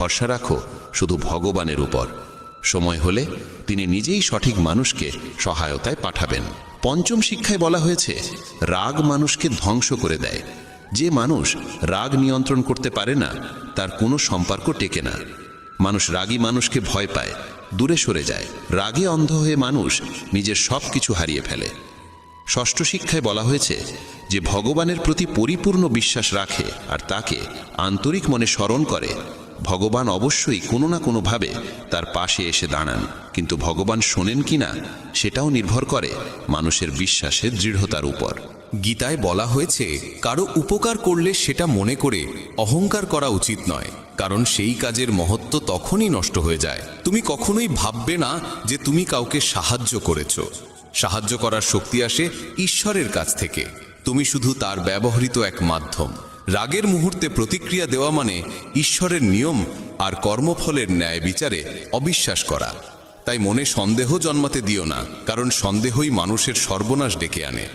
ভরসা রাখো শুধু ভগবানের উপর। সময় হলে তিনি নিজেই সঠিক মানুষকে সহায়তায় পাঠাবেন। পঞ্চম শিক্ষায় বলা হয়েছে, রাগ মানুষকে ধ্বংস করে দেয়। যে মানুষ রাগ নিয়ন্ত্রণ করতে পারে না, তার কোনো সম্পর্ক টেকে না। মানুষ রাগী মানুষকে ভয় পায়, দূরে সরে যায়। রাগে অন্ধ হয়ে মানুষ নিজের সব কিছু হারিয়ে ফেলে। ষষ্ঠ শিক্ষায় বলা হয়েছে যে ভগবানের প্রতি পরিপূর্ণ বিশ্বাস রাখে আর তাকে আন্তরিক মনে স্মরণ করে, ভগবান অবশ্যই কোনো না কোনোভাবে তার পাশে এসে দাঁড়ান। কিন্তু ভগবান শোনেন কিনা সেটাও নির্ভর করে মানুষের বিশ্বাসের দৃঢ়তার উপর। গীতায় বলা হয়েছে, কারো উপকার করলে সেটা মনে করে অহংকার করা উচিত নয়, কারণ সেই কাজের মহত্ব তখনই নষ্ট হয়ে যায়। তুমি কখনোই ভাববে না যে তুমি কাউকে সাহায্য করেছো। সাহায্য করার শক্তি আসে ঈশ্বরের কাছ থেকে, তুমি শুধু তার ব্যবহৃত এক মাধ্যম। রাগের মুহূর্তে প্রতিক্রিয়া দেওয়া মানে ঈশ্বরের নিয়ম আর কর্মফলের ন্যায় বিচারে অবিশ্বাস করা। তাই মনে সন্দেহ জন্মাতে দিও না, কারণ সন্দেহই মানুষের সর্বনাশ ডেকে আনে।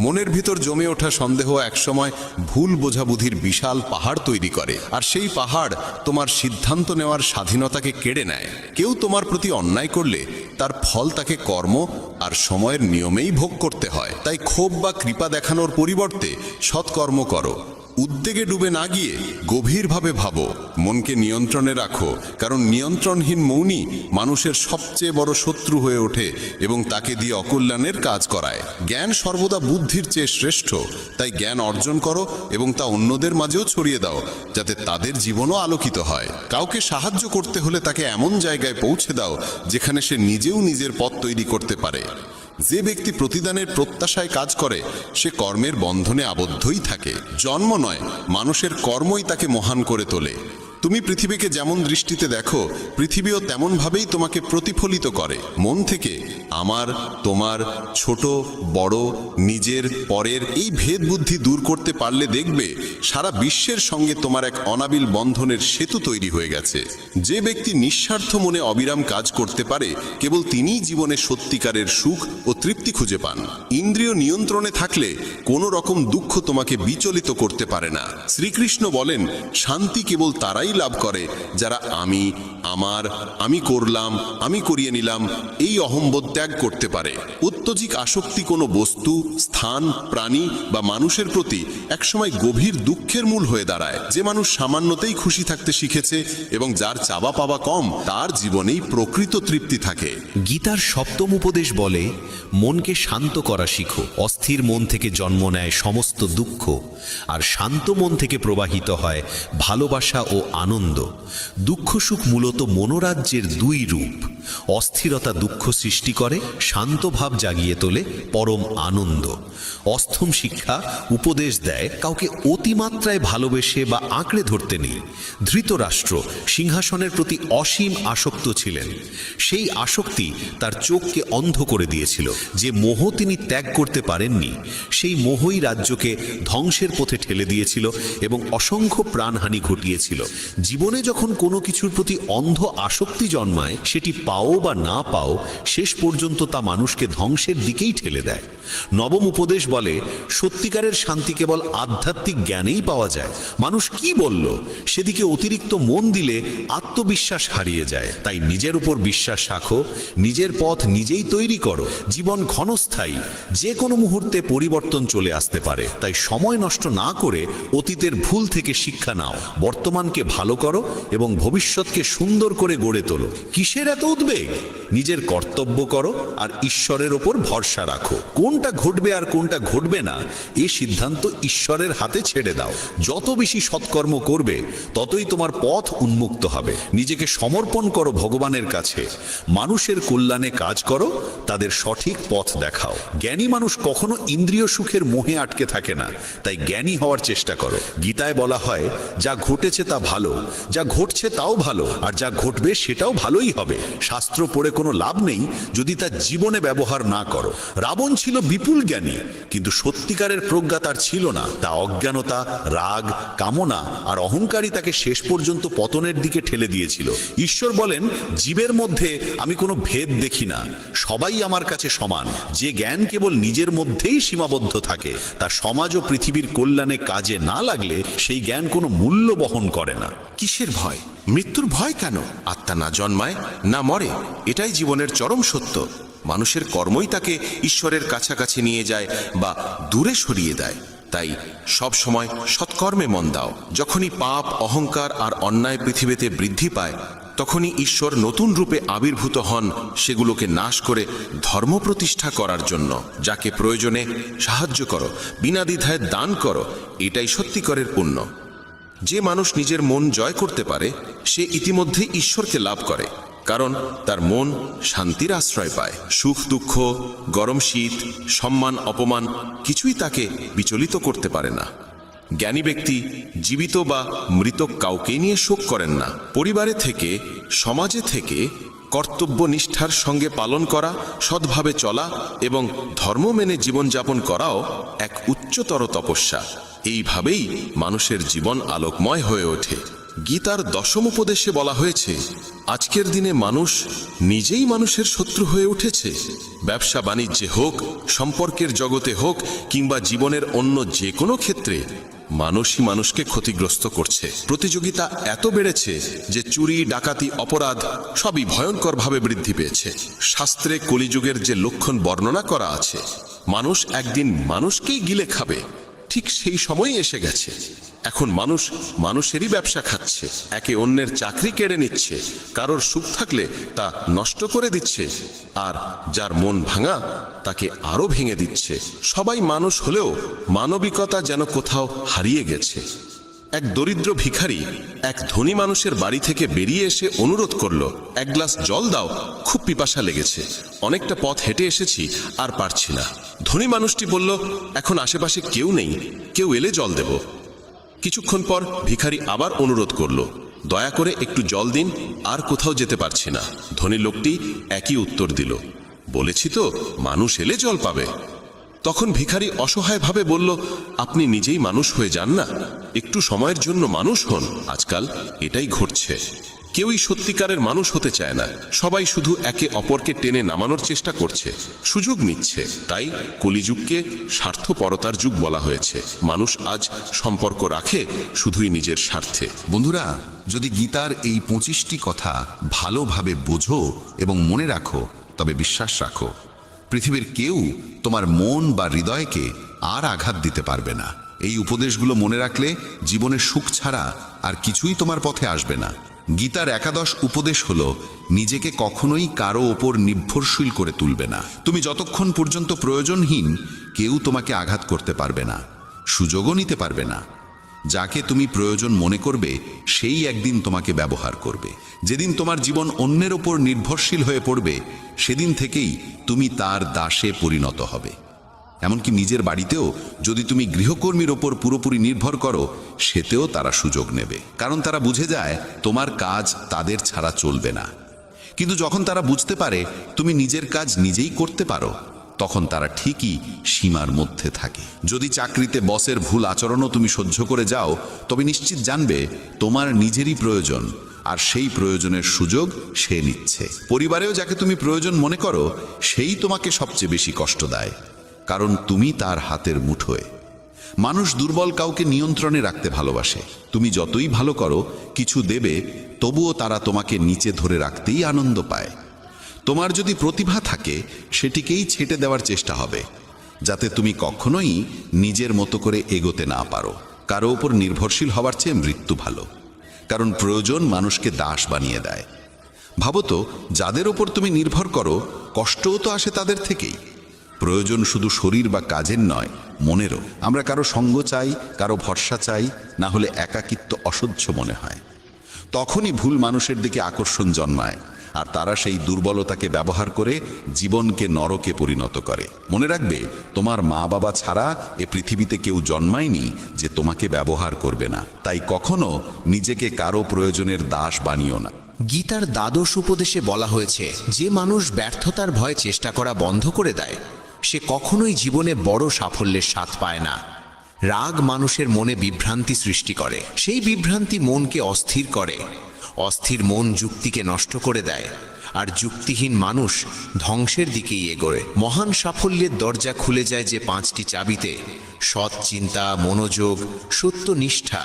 মনের ভিতর জমে ওঠা সন্দেহ একসময় ভুল বোঝাবুঝির বিশাল পাহাড় তৈরি করে, আর সেই পাহাড় তোমার সিদ্ধান্ত নেওয়ার স্বাধীনতাকে কেড়ে নেয়। কেউ তোমার প্রতি অন্যায় করলে তার ফল তাকে কর্ম আর সময়ের নিয়মেই ভোগ করতে হয়। তাই ক্ষোভ বা কৃপা দেখানোর পরিবর্তে সৎকর্ম করো। উদ্বেগে ডুবে না গিয়ে গভীরভাবে ভাবো, মনকে নিয়ন্ত্রণে রাখো, কারণ নিয়ন্ত্রণহীন মৌনই মানুষের সবচেয়ে বড় শত্রু হয়ে ওঠে এবং তাকে দিয়ে অকল্যাণের কাজ করায়। জ্ঞান সর্বদা বুদ্ধির চেয়ে শ্রেষ্ঠ, তাই জ্ঞান অর্জন করো এবং তা অন্যদের মাঝেও ছড়িয়ে দাও, যাতে তাদের জীবনও আলোকিত হয়। কাউকে সাহায্য করতে হলে তাকে এমন জায়গায় পৌঁছে দাও যেখানে সে নিজেও নিজের পথ তৈরি করতে পারে। যে ব্যক্তি প্রতিদানের প্রত্যাশায় কাজ করে সে কর্মের বন্ধনে আবদ্ধই থাকে। জন্ম নয়, মানুষের কর্মই তাকে মহান করে তোলে। তুমি পৃথিবীকে যেমন দৃষ্টিতে দেখো, পৃথিবীও তেমনভাবেই তোমাকে প্রতিফলিত করে। মন থেকে আমার, তোমার, ছোট বড়, নিজের পরের এই ভেদ বুদ্ধি দূর করতে পারলে দেখবে সারা বিশ্বের সঙ্গে তোমার এক অনাবিল বন্ধনের সেতু তৈরি হয়ে গেছে। যে ব্যক্তি নিঃস্বার্থ মনে অবিরাম কাজ করতে পারে, কেবল তিনিই জীবনে সত্যিকারের সুখ ও তৃপ্তি খুঁজে পান। ইন্দ্রিয় নিয়ন্ত্রণে থাকলে কোনো রকম দুঃখ তোমাকে বিচলিত করতে পারে না। শ্রীকৃষ্ণ বলেন, শান্তি কেবল তারাই লাভ করে যারা আমি, আমার, আমি করলাম, আমি করিয়ে নিলাম এই অহংবোধ ত্যাগ করতে পারে। উত্তেজিক আসক্তি কোনো বস্তু, স্থান, প্রাণী বা মানুষের প্রতি একসময় গভীর দুঃখের মূল হয়ে দাঁড়ায়। যে মানুষ সামান্যতেই খুশি থাকতে শিখেছে এবং যার চাওয়া পাওয়া কম, তার জীবনেই প্রকৃত তৃপ্তি থাকে। গীতার সপ্তম উপদেশ বলে, মনকে শান্ত করা শিখো। অস্থির মন থেকে জন্ম নেয় সমস্ত দুঃখ, আর শান্ত মন থেকে প্রবাহিত হয় ভালোবাসা ও আনন্দ। দুঃখ সুখ মূলত মনোরাজ্যের দুই রূপ। অস্থিরতা দুঃখ সৃষ্টি করে, শান্ত ভাব জাগিয়ে তোলে পরম আনন্দ। অষ্টম শিক্ষা উপদেশ দেয়, কাউকে অতিমাত্রায় ভালোবেসে বা আঁকড়ে ধরতে নেই। ধৃতরাষ্ট্র সিংহাসনের প্রতি অসীম আসক্ত ছিলেন। সেই আসক্তি তার চোখকে অন্ধ করে দিয়েছিল। যে মোহ তিনি ত্যাগ করতে পারেননি, সেই মোহই রাজ্যকে ধ্বংসের পথে ঠেলে দিয়েছিল এবং অসংখ্য প্রাণহানি ঘটিয়েছিল। জীবনে যখন কোনো কিছুর প্রতি অন্ধ আসক্তি জন্মায়, সেটি পাও বা না পাও, শেষ পর্যন্ত তা মানুষকে ধ্বংসের দিকেই ঠেলে দেয়। নবম উপদেশ বলে, সত্যিকারের শান্তি কেবল আধ্যাত্মিক জ্ঞানেই পাওয়া যায়। মানুষ কি বলল সেদিকে অতিরিক্ত মন দিলে আত্মবিশ্বাস হারিয়ে যায়। তাই নিজের উপর বিশ্বাস রাখো, নিজের পথ নিজেই তৈরি করো। জীবন ক্ষণস্থায়ী, যে কোনো মুহূর্তে পরিবর্তন চলে আসতে পারে। তাই সময় নষ্ট না করে অতীতের ভুল থেকে শিক্ষা নাও, বর্তমানকে ভালো করো এবং ভবিষ্যৎকে সুন্দর করে গড়ে তোলো। কিসের এত উদ্বেগ? নিজের কর্তব্য করো আর ঈশ্বরের ওপর ভরসা রাখো। কোনটা ঘটবে আর কোনটা ঘটবে না, এই সিদ্ধান্ত ঈশ্বরের হাতে ছেড়ে দাও। যত বেশি সৎকর্ম করবে, ততই তোমার পথ উন্মুক্ত হবে। নিজেকে সমর্পণ করো ভগবানের কাছে। মানুষের কল্যাণে কাজ করো, তাদের সঠিক পথ দেখাও। জ্ঞানী মানুষ কখনো ইন্দ্রিয় সুখের মোহে আটকে থাকে না। তাই জ্ঞানী হওয়ার চেষ্টা করো। গীতায় বলা হয়, যা ঘটেছে তা ভালো, যা ঘটছে তাও ভালো, আর যা ঘটবে সেটাও ভালোই হবে। শাস্ত্র পড়ে কোনো লাভ নেই যদি তা জীবনে ব্যবহার না করো। রাবণ ছিল বিপুল জ্ঞানী, কিন্তু সত্যিকারের প্রজ্ঞা তার ছিল না। তা অজ্ঞানতা, রাগ, কামনা আর অহংকারী তাকে শেষ পর্যন্ত পতনের দিকে ঠেলে দিয়েছিল। ঈশ্বর বলেন, জীবের মধ্যে আমি কোনো ভেদ দেখি না, সবাই আমার কাছে সমান। যে জ্ঞান কেবল নিজের মধ্যেই সীমাবদ্ধ থাকে, তা সমাজ ও পৃথিবীর কল্যাণে কাজে না লাগলে সেই জ্ঞান কোনো মূল্য বহন করে না। কিসের ভয়? মৃত্যুর ভয় কেন? আত্মা না জন্মায় না মরে, এটাই জীবনের চরম সত্য। মানুষের কর্মই তাকে ঈশ্বরের কাছাকাছি নিয়ে যায় বা দূরে সরিয়ে দেয়। তাই সব সময় সৎকর্মে মন দাও। যখনই পাপ, অহংকার আর অন্যায় পৃথিবীতে বৃদ্ধি পায়, তখনই ঈশ্বর নতুন রূপে আবির্ভূত হন সেগুলোকে নাশ করে ধর্ম প্রতিষ্ঠা করার জন্য। যাকে প্রয়োজনে সাহায্য করো, বিনা দ্বিধায় দান করো, এটাই সত্যিকারের পুণ্য। যে মানুষ নিজের মন জয় করতে পারে সে ইতিমধ্যেই ঈশ্বরকে লাভ করে, কারণ তার মন শান্তির আশ্রয় পায়। সুখ দুঃখ, গরম শীত, সম্মান অপমান কিছুই তাকে বিচলিত করতে পারে না। জ্ঞানী ব্যক্তি জীবিত বা মৃত কাউকেই নিয়ে শোক করেন না। পরিবারে থেকে, সমাজে থেকে কর্তব্য নিষ্ঠার সঙ্গে পালন করা, সৎভাবে চলা এবং ধর্ম মেনে জীবনযাপন করাও এক উচ্চতর তপস্যা। এইভাবেই মানুষের জীবন আলোকময় হয়ে ওঠে। গীতার দশম উপদেশে বলা হয়েছে, আজকের দিনে মানুষ নিজেই মানুষের শত্রু হয়ে উঠেছে। ব্যবসা বাণিজ্যে হোক, সম্পর্কের জগতে হোক কিংবা জীবনের অন্য যে কোনো ক্ষেত্রে মানুষই মানুষকে ক্ষতিগ্রস্ত করছে। প্রতিযোগিতা এত বেড়েছে যে চুরি, ডাকাতি, অপরাধ সবই ভয়ঙ্করভাবে বৃদ্ধি পেয়েছে। শাস্ত্রে কলিযুগের যে লক্ষণ বর্ণনা করা আছে, মানুষ একদিন মানুষকেই গিলে খাবে, ঠিক সেই সময়ই এসে গেছে। এখন মানুষ মানুষেরই ব্যবসা খাচ্ছে, একে অন্যের চাকরি কেড়ে নিচ্ছে, কারোর সুখ থাকলে তা নষ্ট করে দিচ্ছে, আর যার মন ভাঙা তাকে আরো ভেঙে দিচ্ছে। সবাই মানুষ হলেও মানবিকতা যেন কোথাও হারিয়ে গেছে। এক দরিদ্র ভিখারি এক ধনী মানুষের বাড়ি থেকে বেরিয়ে এসে অনুরোধ করলো, এক গ্লাস জল দাও, খুব পিপাসা লেগেছে, অনেকটা পথ হেঁটে এসেছি, আর পারছি না। ধনী মানুষটি বলল, এখন আশেপাশে কেউ নেই, কেউ এলে জল দেব। কিছুক্ষণ পর ভিখারি আবার অনুরোধ করল, দয়া করে একটু জল দিন, আর কোথাও যেতে পারছি না। ধনী লোকটি একই উত্তর দিল, বলেছি তো মানুষ এলে জল পাবে। তখন ভিখারি অসহায়ভাবে বলল, আপনি নিজেই মানুষ হয়ে যান না, একটু সময়ের জন্য মানুষ হন। আজকাল এটাই ঘটছে, কেউই সত্যিকারের মানুষ হতে চায় না। সবাই শুধু একে অপরকে টেনে নামানোর চেষ্টা করছে, সুযোগ নিচ্ছে। তাই কলিযুগকে স্বার্থপরতার যুগ বলা হয়েছে। মানুষ আজ সম্পর্ক রাখে শুধুই নিজের স্বার্থে। বন্ধুরা, যদি গীতার এই 25টি কথা ভালোভাবে বোঝো এবং মনে রাখো, তবে বিশ্বাস রাখো, পৃথিবীর কেউ তোমার মন বা হৃদয়কে আর আঘাত দিতে পারবে না। এই উপদেশগুলো মনে রাখলে জীবনের সুখ ছাড়া আর কিছুই তোমার পথে আসবে না। গীতার একাদশ উপদেশ হলো, নিজেকে কখনোই কারো ওপর নির্ভরশীল করে তুলবে না। তুমি যতক্ষণ পর্যন্ত প্রয়োজনহীন, কেউ তোমাকে আঘাত করতে পারবে না, সুযোগও নিতে পারবে না। যাকে তুমি প্রয়োজন মনে করবে, সেই একদিন তোমাকে ব্যবহার করবে। যেদিন তোমার জীবন অন্যের ওপর নির্ভরশীল হয়ে পড়বে, সেদিন থেকেই তুমি তার দাসে পরিণত হবে। এমনকি নিজের বাড়িতেও যদি তুমি গৃহকর্মীর ওপর পুরোপুরি নির্ভর করো, সেতেও তারা সুযোগ নেবে, কারণ তারা বুঝে যায় তোমার কাজ তাদের ছাড়া চলবে না। কিন্তু যখন তারা বুঝতে পারে তুমি নিজের কাজ নিজেই করতে পারো, তখন তারা ঠিকই সীমার মধ্যে থাকে। যদি চাকরিতে বসের ভুল আচরণও তুমি সহ্য করে যাও, তবে নিশ্চিত জানবে তোমার নিজেরই প্রয়োজন, আর সেই প্রয়োজনের সুযোগ সে নিচ্ছে। পরিবারেও যাকে তুমি প্রয়োজন মনে করো, সেই তোমাকে সবচেয়ে বেশি কষ্ট দেয়, কারণ তুমি তার হাতের মুঠোয়। মানুষ দুর্বল কাউকে নিয়ন্ত্রণে রাখতে ভালোবাসে। তুমি যতই ভালো করো, কিছু দেবে, তবুও তারা তোমাকে নিচে ধরে রাখতেই আনন্দ পায়। তোমার যদি প্রতিভা থাকে, সেটিকেই ছেটে দেওয়ার চেষ্টা হবে, যাতে তুমি কখনোই নিজের মতো করে এগোতে না পারো। কারো ওপর নির্ভরশীল হওয়ার চেয়ে মৃত্যু ভালো, কারণ প্রয়োজন মানুষকে দাস বানিয়ে দেয়। ভাবো তো, যাদের ওপর তুমি নির্ভর করো, কষ্টও তো আসে তাদের থেকেই। প্রয়োজন শুধু শরীর বা কাজের নয়, মনেরও। আমরা কারো সঙ্গ চাই, কারো ভরসা চাই, না হলে একাকিত্ব অসহ্য মনে হয়। তখনই ভুল মানুষের দিকে আকর্ষণ জন্মায়, আর তারা সেই দুর্বলতাকে ব্যবহার করে জীবনকে নরকে পরিণত করে। মনে রাখবে, তোমার মা বাবা ছাড়া এ পৃথিবীতে কেউ জন্মায়নি যে তোমাকে ব্যবহার করবে না। তাই কখনো নিজেকে কারো প্রয়োজনের দাস বানিও না। গীতার দ্বাদশ উপদেশে বলা হয়েছে, যে মানুষ ব্যর্থতার ভয়ে চেষ্টা করা বন্ধ করে দেয়, সে কখনোই জীবনে বড় সাফল্যের স্বাদ পায় না। রাগ মানুষের মনে বিভ্রান্তি সৃষ্টি করে, সেই বিভ্রান্তি মনকে অস্থির করে। অস্থির মন যুক্তিকে নষ্ট করে দেয়, আর যুক্তিহীন মানুষ ধ্বংসের দিকেই এগোয়। মহান সাফল্যের দরজা খুলে যায় যে 5টি চাবিতে: সৎ চিন্তা, মনোযোগ, সত্যনিষ্ঠা,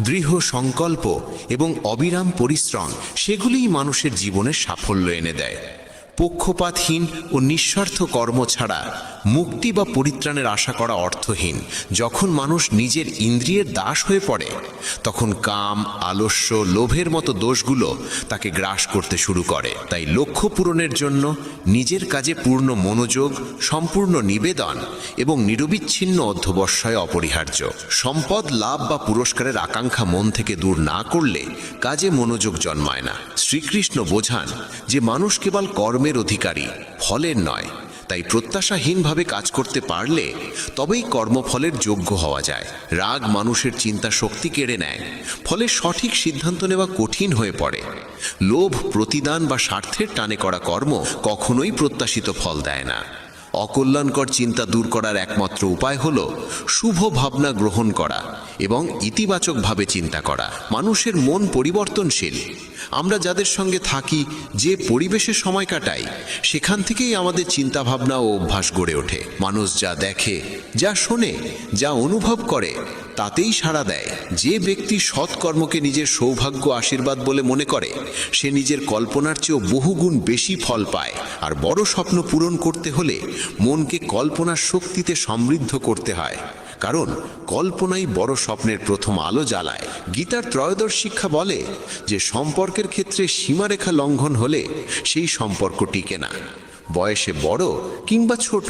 দৃঢ় সংকল্প এবং অবিরাম পরিশ্রম। সেগুলিই মানুষের জীবনে সাফল্য এনে দেয়। পক্ষপাতহীন ও নিঃস্বার্থ কর্ম ছাড়া মুক্তি বা পরিত্রাণের আশা করা অর্থহীন। যখন মানুষ নিজের ইন্দ্রিয়ের দাস হয়ে পড়ে, তখন কাম, আলস্য, লোভের মতো দোষগুলো তাকে গ্রাস করতে শুরু করে। তাই লক্ষ্য পূরণের জন্য নিজের কাজে পূর্ণ মনোযোগ, সম্পূর্ণ নিবেদন এবং নিরবিচ্ছিন্ন অধ্যবসায় অপরিহার্য। সম্পদ লাভ বা পুরস্কারের আকাঙ্ক্ষা মন থেকে দূর না করলে কাজে মনোযোগ জন্মায় না। শ্রীকৃষ্ণ বোঝান যে মানুষ কেবল কর্মের অধিকারী, ফলের নয়। তাই প্রত্যাশাহীনভাবে কাজ করতে পারলে তবেই কর্মফলের যোগ্য হওয়া যায়। রাগ মানুষের চিন্তা শক্তি কেড়ে নেয়, ফলে সঠিক সিদ্ধান্ত নেওয়া কঠিন হয়ে পড়ে। লোভ, প্রতিদান বা স্বার্থের টানে করা কর্ম কখনোই প্রত্যাশিত ফল দেয় না। অকল্যাণকর চিন্তা দূর করার একমাত্র উপায় হল শুভ ভাবনা গ্রহণ করা এবং ইতিবাচকভাবে চিন্তা করা। মানুষের মন পরিবর্তনশীল। আমরা যাদের সঙ্গে থাকি, যে পরিবেশে সময় কাটাই, সেখান থেকেই আমাদের চিন্তাভাবনা ও অভ্যাস গড়ে ওঠে। মানুষ যা দেখে, যা শোনে, যা অনুভব করে, তাতেই সাড়া দেয়। যে ব্যক্তি সৎকর্মকে নিজের সৌভাগ্য, আশীর্বাদ বলে মনে করে, সে নিজের কল্পনার চেয়েও বহুগুণ বেশি ফল পায়। আর বড় স্বপ্ন পূরণ করতে হলে মনকে কল্পনার শক্তিতে সমৃদ্ধ করতে হয়, কারণ কল্পনাই বড় স্বপ্নের প্রথম আলো জ্বালায়। গীতার ত্রয়োদশ শিক্ষা বলে যে সম্পর্কের ক্ষেত্রে সীমারেখা লঙ্ঘন হলে সেই সম্পর্ক টিকে না। বয়সে বড় কিংবা ছোট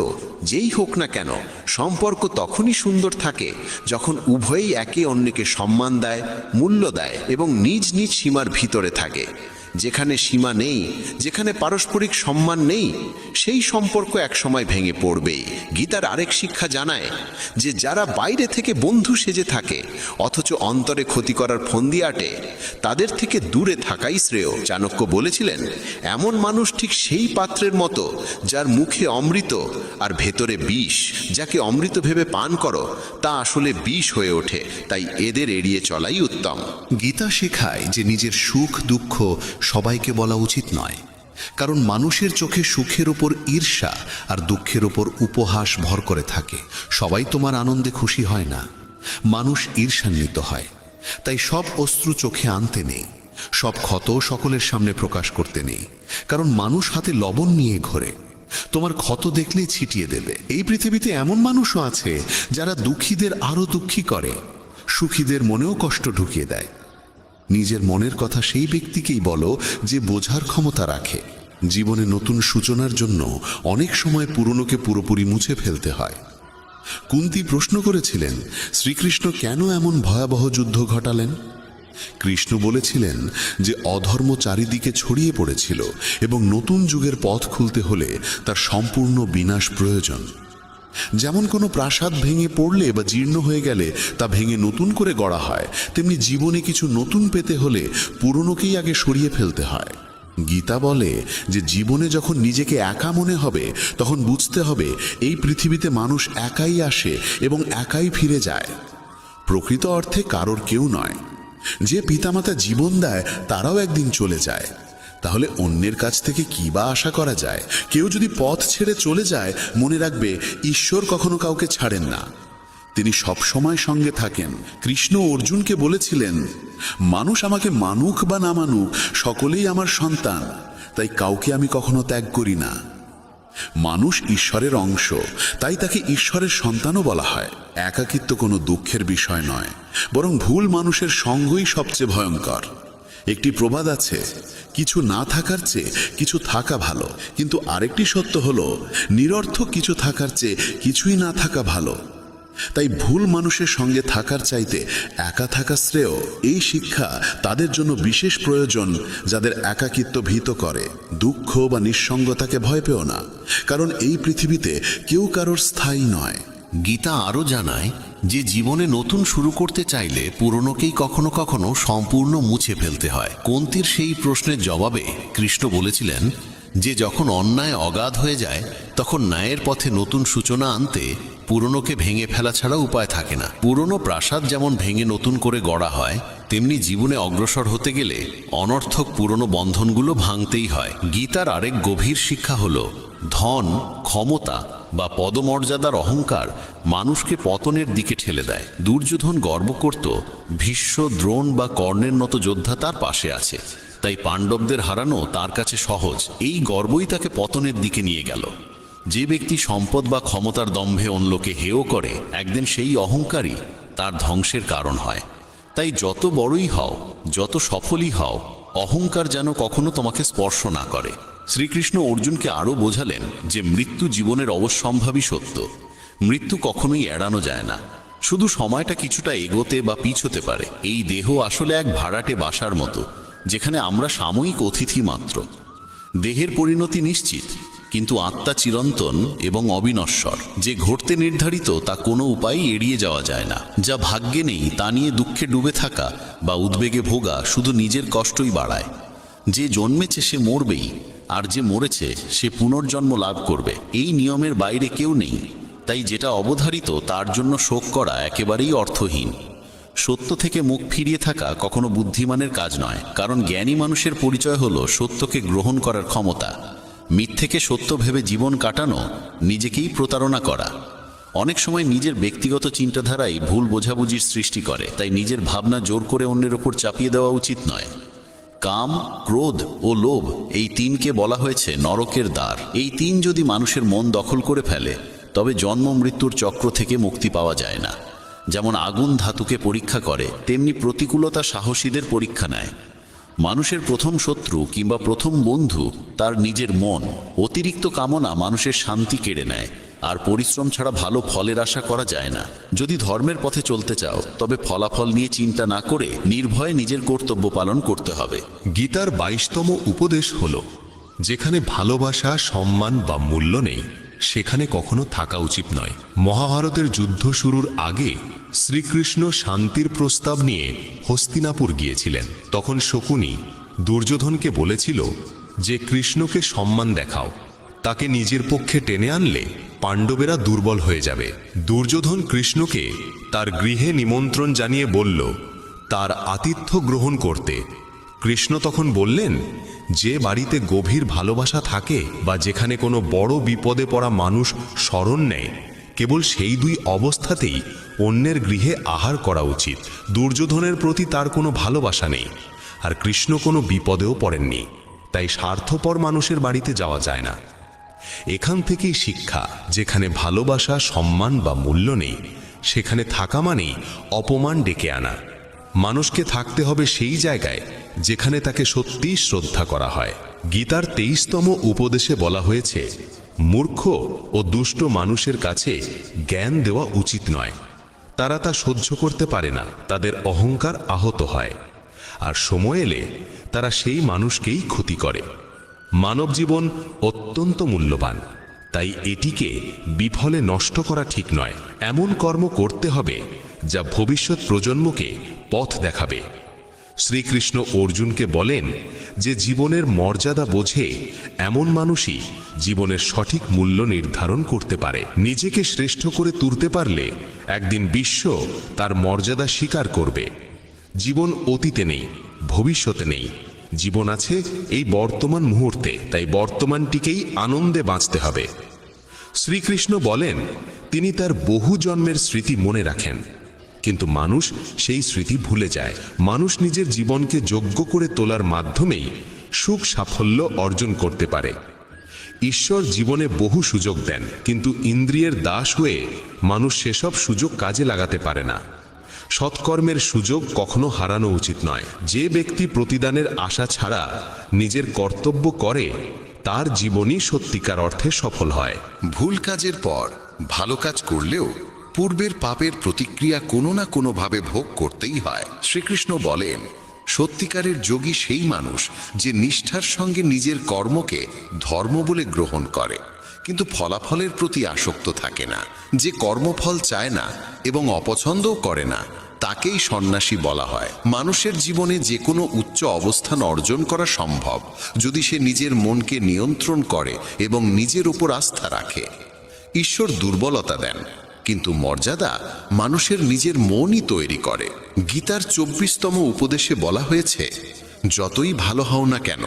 যেই হোক না কেন, সম্পর্ক তখনই সুন্দর থাকে যখন উভয়েই একে অন্যকে সম্মান দেয়, মূল্য দেয় এবং নিজ নিজ সীমার ভিতরে থাকে। যেখানে সীমা নেই, যেখানে পারস্পরিক সম্মান নেই, সেই সম্পর্ক একসময় ভেঙে পড়বেই। গীতার আরেক শিক্ষা জানায় যে যারা বাইরে থেকে বন্ধু সেজে থাকে অথচ অন্তরে ক্ষতি করার ফন্দি আটে, তাদের থেকে দূরে থাকাই শ্রেয়। চাণক্য বলেছিলেন, এমন মানুষ ঠিক সেই পাত্রের মতো যার মুখে অমৃত আর ভেতরে বিষ। যাকে অমৃত ভেবে পান করো, তা আসলে বিষ হয়ে ওঠে। তাই এদের এড়িয়ে চলাই উত্তম। গীতা শেখায় যে নিজের সুখ দুঃখ সবাইকে বলা উচিত নয়, কারণ মানুষের চোখে সুখের ওপর ঈর্ষা আর দুঃখের ওপর উপহাস ভর করে থাকে। সবাই তোমার আনন্দে খুশি হয় না, মানুষ ঈর্ষান্বিত হয়। তাই সব অশ্রু চোখে আনতে নেই, সব ক্ষত সকলের সামনে প্রকাশ করতে নেই, কারণ মানুষ হাতে লবণ নিয়ে ঘোরে, তোমার ক্ষত দেখলেই ছিটিয়ে দেবে। এই পৃথিবীতে এমন মানুষও আছে যারা দুঃখীদের আরো দুঃখী করে, সুখীদের মনেও কষ্ট ঢুকিয়ে দেয়। নিজের মনের কথা সেই ব্যক্তিকেই বলো যে বোঝার ক্ষমতা রাখে। জীবনে নতুন সূচনার জন্য অনেক সময় পুরনোকে পুরোপুরি মুছে ফেলতে হয়। কুন্তী প্রশ্ন করেছিলেন, শ্রীকৃষ্ণ কেন এমন ভয়াবহ যুদ্ধ ঘটালেন? কৃষ্ণ বলেছিলেন যে অধর্ম চারিদিকে ছড়িয়ে পড়েছিল এবং নতুন যুগের পথ খুলতে হলে তার সম্পূর্ণ বিনাশ প্রয়োজন। যেমন কোনো প্রাসাদ ভেঙে পড়লে বা জীর্ণ হয়ে গেলে তা ভেঙে নতুন করে গড়া হয়, তেমনি জীবনে কিছু নতুন পেতে হলে পুরনোকেই আগে সরিয়ে ফেলতে হয়। গীতা বলে যে জীবনে যখন নিজেকে একা মনে হবে, তখন বুঝতে হবে এই পৃথিবীতে মানুষ একাই আসে এবং একাই ফিরে যায়। প্রকৃত অর্থে কারোর কেউ নয়। যে পিতামাতা জীবন দেয় তারাও একদিন চলে যায়। তাহলে অন্যের কাছ থেকে কি বা আশা করা যায়? কেউ যদি পথ ছেড়ে চলে যায়, মনে রাখবে ঈশ্বর কখনো কাউকে ছাড়েন না, তিনি সব সময় সঙ্গে থাকেন। কৃষ্ণ অর্জুনকে বলেছিলেন, মানুষ আমাকে মানুক বা না মানুক, সকলেই আমার সন্তান, তাই কাউকে আমি কখনো ত্যাগ করি না। মানুষ ঈশ্বরের অংশ, তাই তাকে ঈশ্বরের সন্তানও বলা হয়। একাকিত্ব কোনো দুঃখের বিষয় নয়, বরং ভুল মানুষের সঙ্গই সবচেয়ে ভয়ঙ্কর। একটি প্রবাদ আছে, কিছু না থাকার চেয়ে কিছু থাকা ভালো, কিন্তু আরেকটি সত্য হলো নিরর্থক কিছু থাকার চেয়ে কিছুই না থাকা ভালো। তাই ভুল মানুষের সঙ্গে থাকার চাইতে একা থাকা শ্রেয়। এই শিক্ষা তাদের জন্য বিশেষ প্রয়োজন যাদের একাকিত্ব ভীত করে। দুঃখ বা নিঃসঙ্গতাকে ভয় পেও না, কারণ এই পৃথিবীতে কেউ কারোর স্থায়ী নয়। গীতা আরও জানায় যে জীবনে নতুন শুরু করতে চাইলে পুরনোকেই কখনো কখনো সম্পূর্ণ মুছে ফেলতে হয়। কুন্তীর সেই প্রশ্নের জবাবে কৃষ্ণ বলেছিলেন যে যখন অন্যায় অগাধ হয়ে যায়, তখন ন্যায়ের পথে নতুন সূচনা আনতে পুরনোকে ভেঙে ফেলা ছাড়া উপায় থাকে না। পুরনো প্রাসাদ যেমন ভেঙে নতুন করে গড়া হয়, তেমনি জীবনে অগ্রসর হতে গেলে অনর্থক পুরনো বন্ধনগুলো ভাঙতেই হয়। গীতার আরেক গভীর শিক্ষা হলো ধন, ক্ষমতা বা পদমর্যাদার অহংকার মানুষকে পতনের দিকে ঠেলে দেয়। দুর্যোধন গর্ব করত ভীষ্ম, দ্রোণ বা কর্ণের মতো যোদ্ধা তার পাশে আছে, তাই পাণ্ডবদের হারানো তার কাছে সহজ। এই গর্বই তাকে পতনের দিকে নিয়ে গেল। যে ব্যক্তি সম্পদ বা ক্ষমতার দম্ভে অন্যকে হেয় করে, একদিন সেই অহংকারই তার ধ্বংসের কারণ হয়। তাই যত বড়ই হও, যত সফলই হও, অহংকার যেন কখনো তোমাকে স্পর্শ না করে। শ্রীকৃষ্ণ অর্জুনকে আরও বোঝালেন যে মৃত্যু জীবনের অবশ্যম্ভাবী সত্য। মৃত্যু কখনোই এড়ানো যায় না, শুধু সময়টা কিছুটা এগোতে বা পিছোতে পারে। এই দেহ আসলে এক ভাড়াটে বাসার মতো, যেখানে আমরা সাময়িক অতিথি মাত্র। দেহের পরিণতি নিশ্চিত, কিন্তু আত্মা চিরন্তন এবং অবিনশ্বর। যে ঘটতে নির্ধারিত তা কোনো উপায় এড়িয়ে যাওয়া যায় না। যা ভাগ্যে নেই তা নিয়ে দুঃখে ডুবে থাকা বা উদ্বেগে ভোগা শুধু নিজের কষ্টই বাড়ায়। যে জন্মেছে সে মরবেই, আর যে মরেছে সে পুনর্জন্ম লাভ করবে। এই নিয়মের বাইরে কেউ নেই, তাই যেটা অবধারিত তার জন্য শোক করা একেবারেই অর্থহীন। সত্য থেকে মুখ ফিরিয়ে থাকা কখনো বুদ্ধিমানের কাজ নয়, কারণ জ্ঞানী মানুষের পরিচয় হলো সত্যকে গ্রহণ করার ক্ষমতা। মিথ্যেকে সত্য ভেবে জীবন কাটানো নিজেকেই প্রতারণা করা। অনেক সময় নিজের ব্যক্তিগত চিন্তাধারাই ভুল বোঝাবুঝির সৃষ্টি করে, তাই নিজের ভাবনা জোর করে অন্যের ওপর চাপিয়ে দেওয়া উচিত নয়। কাম, ক্রোধ ও লোভ, এই তিনকে বলা হয়েছে নরকের দ্বার। এই তিন যদি মানুষের মন দখল করে ফেলে, তবে জন্ম মৃত্যুর চক্র থেকে মুক্তি পাওয়া যায় না। যেমন আগুন ধাতুকে পরীক্ষা করে, তেমনি প্রতিকূলতা সাহসীদের পরীক্ষা নেয়। মানুষের প্রথম শত্রু কিংবা প্রথম বন্ধু তার নিজের মন। অতিরিক্ত কামনা মানুষের শান্তি কেড়ে নেয়, আর পরিশ্রম ছাড়া ভালো ফলের আশা করা যায় না। যদি ধর্মের পথে চলতে চাও, তবে ফলাফল নিয়ে চিন্তা না করে নির্ভয়ে নিজের কর্তব্য পালন করতে হবে। গীতার 22তম উপদেশ হল, যেখানে ভালোবাসা, সম্মান বা মূল্য নেই, সেখানে কখনো থাকা উচিত নয়। মহাভারতের যুদ্ধ শুরুর আগে শ্রীকৃষ্ণ শান্তির প্রস্তাব নিয়ে হস্তিনাপুর গিয়েছিলেন। তখন শকুনি দুর্যোধনকে বলেছিল যে কৃষ্ণকে সম্মান দেখাও, তাকে নিজের পক্ষে টেনে আনলে পাণ্ডবেরা দুর্বল হয়ে যাবে। দুর্যোধন কৃষ্ণকে তার গৃহে নিমন্ত্রণ জানিয়ে বলল তার আতিথ্য গ্রহণ করতে। কৃষ্ণ তখন বললেন, যে বাড়িতে গভীর ভালোবাসা থাকে বা যেখানে কোনো বড় বিপদে পড়া মানুষ শরণ নেয়, কেবল সেই দুই অবস্থাতেই অন্যের গৃহে আহার করা উচিত। দুর্যোধনের প্রতি তার কোনো ভালোবাসা নেই, আর কৃষ্ণ কোনো বিপদেও পড়েননি, তাই স্বার্থপর মানুষের বাড়িতে যাওয়া যায় না। এখান থেকেই শিক্ষা, যেখানে ভালোবাসা, সম্মান বা মূল্য নেই, সেখানে থাকা মানেই অপমান ডেকে আনা। মানুষকে থাকতে হবে সেই জায়গায় যেখানে তাকে সত্যিই শ্রদ্ধা করা হয়। গীতার 23তম উপদেশে বলা হয়েছে, মূর্খ ও দুষ্ট মানুষের কাছে জ্ঞান দেওয়া উচিত নয়। তারা তা সহ্য করতে পারে না, তাদের অহংকার আহত হয়, আর সময় এলে তারা সেই মানুষকেই ক্ষতি করে। মানব জীবন অত্যন্ত মূল্যবান, তাই এটিকে বিফলে নষ্ট করা ঠিক নয়। এমন কর্ম করতে হবে যা ভবিষ্যৎ প্রজন্মকে পথ দেখাবে। শ্রীকৃষ্ণ অর্জুনকে বলেন যে জীবনের মর্যাদা বোঝে এমন মানুষই জীবনের সঠিক মূল্য নির্ধারণ করতে পারে। নিজেকে শ্রেষ্ঠ করে তুলতে পারলে একদিন বিশ্ব তার মর্যাদা স্বীকার করবে। জীবন অতীতে নেই, ভবিষ্যতে নেই, জীবন আছে এই বর্তমান মুহূর্তে, তাই বর্তমানটিকেই আনন্দে বাঁচতে হবে। শ্রীকৃষ্ণ বলেন তিনি তার বহু জন্মের স্মৃতি মনে রাখেন, কিন্তু মানুষ সেই স্মৃতি ভুলে যায়। মানুষ নিজের জীবনকে যোগ্য করে তোলার মাধ্যমেই সুখ সাফল্য অর্জন করতে পারে। ঈশ্বর জীবনে বহু সুযোগ দেন, কিন্তু ইন্দ্রিয়ের দাস হয়ে মানুষ সেসব সুযোগ কাজে লাগাতে পারে না। সৎকর্মের সুযোগ কখনো হারানো উচিত নয়। যে ব্যক্তি প্রতিদানের আশা ছাড়া নিজের কর্তব্য করে, তার জীবনই সত্যিকার অর্থে সফল হয়। ভুল কাজের পর ভালো কাজ করলেও পূর্বের পাপের প্রতিক্রিয়া কোনো না কোনোভাবে ভোগ করতেই হয়। শ্রীকৃষ্ণ বলেন, সত্যিকারের যোগী সেই মানুষ যে নিষ্ঠার সঙ্গে নিজের কর্মকে ধর্ম বলে গ্রহণ করে, কিন্তু ফলাফলের প্রতি আসক্ত থাকে না। যে কর্মফল চায় না এবং অপছন্দও করে না, তাকেই সন্ন্যাসী বলা হয়। মানুষের জীবনে যে কোনো উচ্চ অবস্থান অর্জন করা সম্ভব যদি সে নিজের মনকে নিয়ন্ত্রণ করে এবং নিজের উপর আস্থা রাখে। ঈশ্বর দুর্বলতা দেন, কিন্তু মর্যাদা মানুষের নিজের মনই তৈরি করে। গীতার 24তম উপদেশে বলা হয়েছে, যতই ভালো হও না কেন,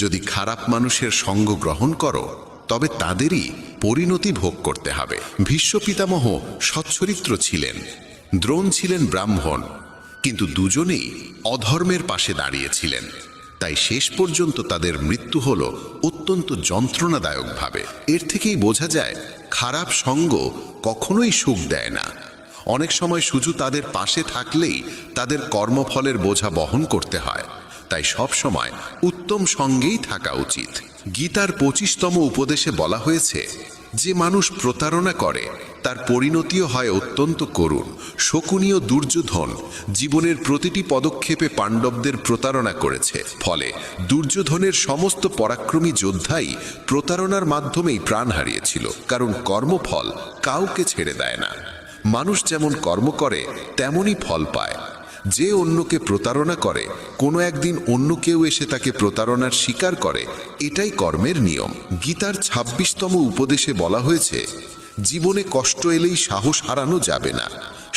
যদি খারাপ মানুষের সঙ্গ গ্রহণ করো তবে তাদেরই পরিণতি ভোগ করতে হবে। ভীষ্ম পিতামহ সচ্চরিত্র ছিলেন, দ্রোণ ছিলেন ব্রাহ্মণ, কিন্তু দুজনেই অধর্মের পাশে দাঁড়িয়েছিলেন। তাই শেষ পর্যন্ত তাদের মৃত্যু হল অত্যন্ত যন্ত্রণাদায়কভাবে। এর থেকেই বোঝা যায় খারাপ সঙ্গ কখনোই সুখ দেয় না। অনেক সময় শুধু তাদের পাশে থাকলেই তাদের কর্মফলের বোঝা বহন করতে হয়। তাই সব সময় উত্তম সঙ্গেই থাকা উচিত। গীতার 25তম উপদেশে বলা হয়েছে, যে মানুষ প্রতারণা করে তার পরিণতিও হয় অত্যন্ত করুণ। শকুনীয় দুর্যোধন জীবনের প্রতিটি পদক্ষেপে পাণ্ডবদের প্রতারণা করেছে। ফলে দুর্যোধনের সমস্ত পরাক্রমী যোদ্ধাই প্রতারণার মাধ্যমেই প্রাণ হারিয়েছিল, কারণ কর্মফল কাউকে ছেড়ে দেয় না। মানুষ যেমন কর্ম করে তেমনই ফল পায়। যে অন্যকে প্রতারণা করে, কোনো একদিন অন্য কেউ এসে তাকে প্রতারণার স্বীকার করে, এটাই কর্মের নিয়ম। গীতার 26তম উপদেশে বলা হয়েছে, জীবনে কষ্ট এলেই সাহস হারানো যাবে না।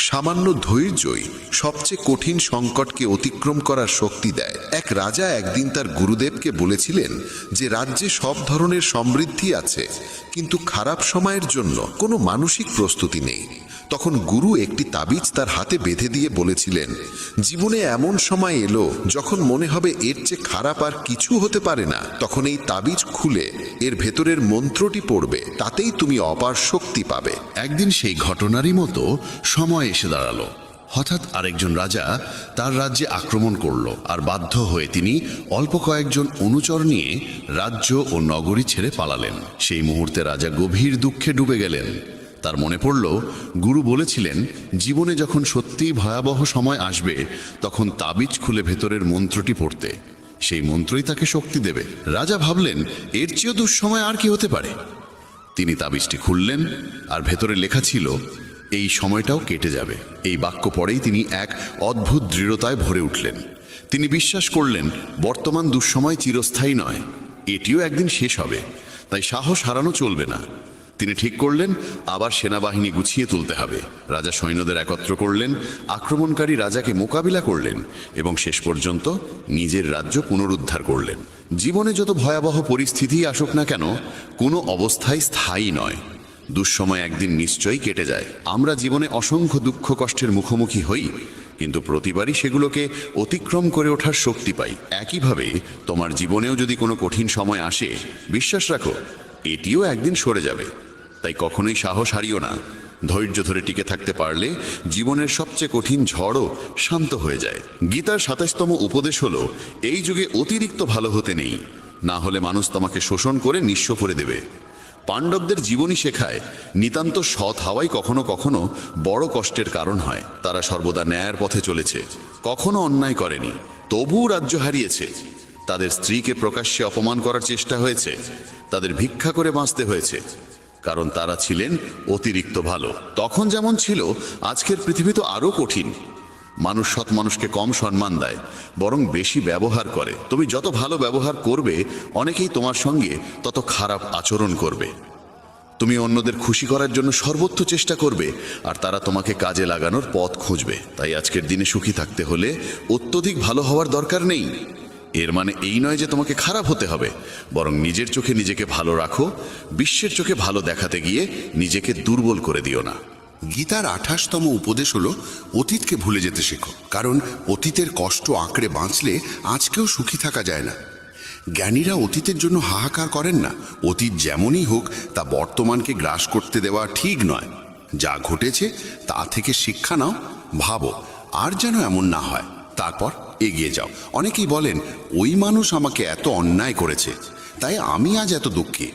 সামান্য ধৈর্যই সবচেয়ে কঠিন সংকটকে অতিক্রম করার শক্তি দেয়। এক রাজা একদিন তার গুরুদেবকে বলেছিলেন যে রাজ্যে সব ধরনের সমৃদ্ধি আছে, কিন্তু খারাপ সময়ের জন্য কোনো মানসিক প্রস্তুতি নেই। তখন গুরু একটি তাবিজ তার হাতে বেঁধে দিয়ে বলেছিলেন, জীবনে এমন সময় এলো যখন মনে হবে এর চেয়ে খারাপ আর কিছু হতে পারে না, তখন এই তাবিজ খুলে এর ভেতরের মন্ত্রটি পড়বে, তাতেই তুমি অপার শক্তি পাবে। একদিন সেই ঘটনারই মতো সময় এসে দাঁড়ালো। হঠাৎ আরেকজন রাজা তার রাজ্যে আক্রমণ করল, আর বাধ্য হয়ে তিনি অল্প কয়েকজন অনুচর নিয়ে রাজ্য ও নগরী ছেড়ে পালালেন। সেই মুহূর্তে রাজা গভীর দুঃখে ডুবে গেলেন। তার মনে পড়ল, গুরু বলেছিলেন জীবনে যখন সত্যিই ভয়াবহ সময় আসবে তখন তাবিজ খুলে ভেতরের মন্ত্রটি পড়তে, সেই মন্ত্রই তাকে শক্তি দেবে। রাজা ভাবলেন, এর চেয়েও দুঃসময় আর কি হতে পারে। তিনি তাবিজটি খুললেন, আর ভেতরে লেখা ছিল, এই সময়টাও কেটে যাবে। এই বাক্য পড়েই তিনি এক অদ্ভুত দৃঢ়তায় ভরে উঠলেন। তিনি বিশ্বাস করলেন, বর্তমান দুঃসময় চিরস্থায়ী নয়, এটিও একদিন শেষ হবে, তাই সাহস হারানো চলবে না। তিনি ঠিক করলেন, আবার সেনাবাহিনী গুছিয়ে তুলতে হবে। রাজা সৈন্যদের একত্র করলেন, আক্রমণকারী রাজাকে মোকাবিলা করলেন এবং শেষ পর্যন্ত নিজের রাজ্য পুনরুদ্ধার করলেন। জীবনে যত ভয়াবহ পরিস্থিতি আসুক না কেন, কোনো অবস্থায় স্থায়ী নয়। দুঃসময় একদিন নিশ্চয়ই কেটে যায়। আমরা জীবনে অসংখ্য দুঃখ কষ্টের মুখোমুখি হই, কিন্তু প্রতিবারই সেগুলোকে অতিক্রম করে ওঠার শক্তি পাই। একইভাবে তোমার জীবনেও যদি কোনো কঠিন সময় আসে, বিশ্বাস রাখো এটিও একদিন সরে যাবে। তাই কখনোই সাহস হারিও না। ধৈর্য ধরে টিকে থাকতে পারলে জীবনের সবচেয়ে কঠিন ঝড়ও শান্ত হয়ে যায়। গীতার 27তম উপদেশ হলো, এই যুগে অতিরিক্ত ভালো হতে নেই, না হলে মানুষ তোমাকে শোষণ করে নিঃস্ব করে দেবে। পাণ্ডবদের জীবনী শেখায়, নিতান্ত সৎ হওয়াই কখনো কখনো বড় কষ্টের কারণ হয়। তারা সর্বদা ন্যায়ের পথে চলেছে, কখনো অন্যায় করেনি, তবুও রাজ্য হারিয়েছে। তাদের স্ত্রীকে প্রকাশ্যে অপমান করার চেষ্টা হয়েছে, তাদের ভিক্ষা করে বাঁচতে হয়েছে, কারণ তারা ছিলেন অতিরিক্ত ভালো। তখন যেমন ছিল, আজকের পৃথিবী তো আরও কঠিন। মানুষ সৎ মানুষকে কম সম্মান দেয়, বরং বেশি ব্যবহার করে। তুমি যত ভালো ব্যবহার করবে, অনেকেই তোমার সঙ্গে তত খারাপ আচরণ করবে। তুমি অন্যদের খুশি করার জন্য সর্বোচ্চ চেষ্টা করবে, আর তারা তোমাকে কাজে লাগানোর পথ খুঁজবে। তাই আজকের দিনে সুখী থাকতে হলে অত্যধিক ভালো হওয়ার দরকার নেই। এর মানে এই নয় যে তোমাকে খারাপ হতে হবে, বরং নিজের চোখে নিজেকে ভালো রাখো। বিশ্বের চোখে ভালো দেখাতে গিয়ে নিজেকে দুর্বল করে দিও না। গীতার 28তম উপদেশ হলো, অতীতকে ভুলে যেতে শেখো, কারণ অতীতের কষ্ট আঁকড়ে বাঁচলে আজকেও সুখী থাকা যায় না। জ্ঞানীরা অতীতের জন্য হাহাকার করেন না। অতীত যেমনই হোক, তা বর্তমানকে গ্রাস করতে দেওয়া ঠিক নয়। যা ঘটেছে তা থেকে শিক্ষা নাও, ভাবো আর যেন এমন না হয়, তারপর এগিয়ে যাও। অনেকেই বলেন, ওই মানুষ আমাকে এত অন্যায় করেছে, তাই আমি আজ এত দুঃখী।